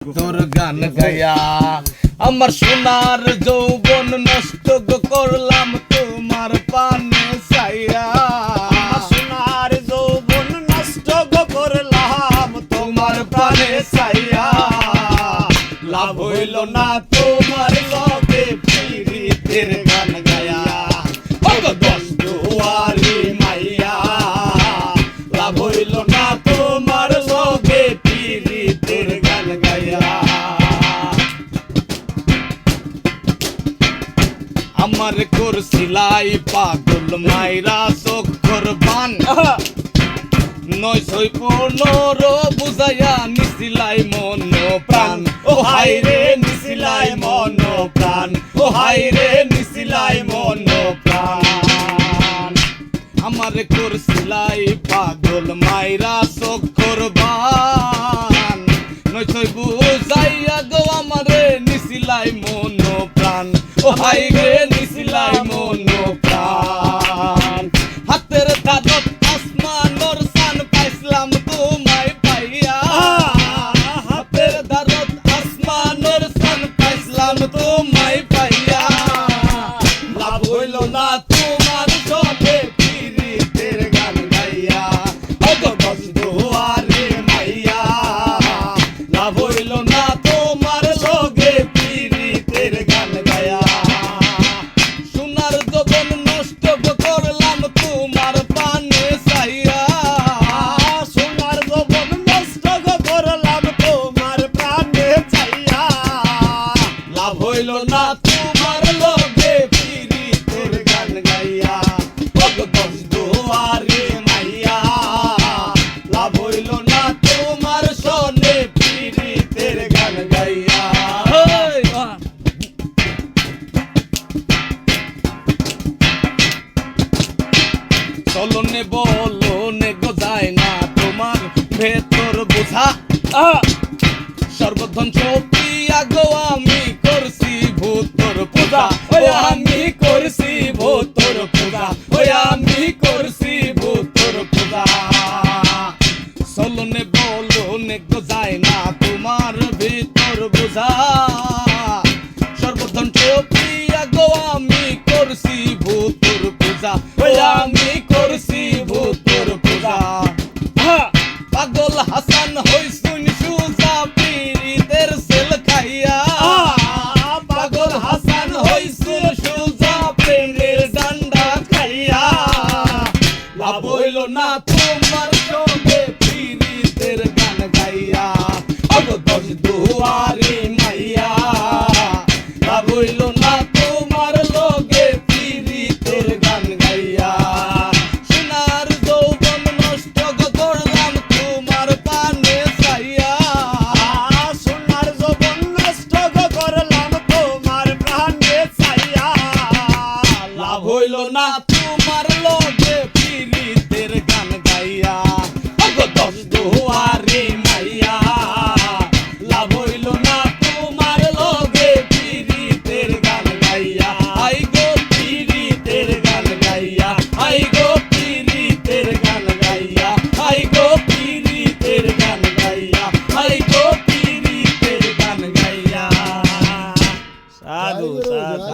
তোর গান গায়া আমার সোনার যৌবন নষ্ট করলাম তোমার পানে চাইয়া। সোনার যৌবন নষ্ট করলাম তোমার পানে চাইয়া। লাভ হইল না তোমার লগে পীড়িতের গান গায়া। দশ দুয়ারি মাইয়া লাভ হইল না তোমার লগে পীড়িতের গান গায়া। আমার করছিলাই পাগল মাইরা চোখর বান, 915 বুঝাইয়া নিছিলাই মন প্রাণ। ও হায় রে নিছিলাই মন প্রাণ, ও হায় রে নিছিলাই মন প্রাণ। আমার করছিলাই পাগল মাইরা চোখর বান, 9 বুঝাইয়া গো আমারে নিছিলাই মন প্রাণ। ও হায় রে নিছিলাই মন প্রাণ। হাতের তাদত আসমানোর সান পাইছিলাম তোমায় পাইয়া। হাতের তাদত আসমানোর সান পাইছিলাম তোমায় পাইয়া। লাভ হইল না তোমার সবে পীড়িতের গান গাইয়া। দশ দুয়ারে মাইয়া লাভ হইল না তোমার লগে পীড়িতের গান গায়া। সোনার যৌবন নষ্ট করলাম তোমার পানে চাইয়া। সোনার যৌবন নষ্ট করলাম তোমার প্রাণে চাইয়া। লাভ হইল না তোমার লগে পীড়িতের গান গাইয়া। দশ দুয়ারে মাইয়া লাভ হইল না তোমার সনে পীড়িতের গান গাইয়া। চলনে বলনে গো যায় না তোমার ভেতর বোঝা। সর্বধন সপিয়া গো আমি করছি ভূতর পূজা। ওই আমি করছি ভূতর পূজা, ওই আমি করছি ভূতর পূজা। চলনে বলনে গো যায় না তোমার ভেতর বোঝা। সর্বধন সপিয়া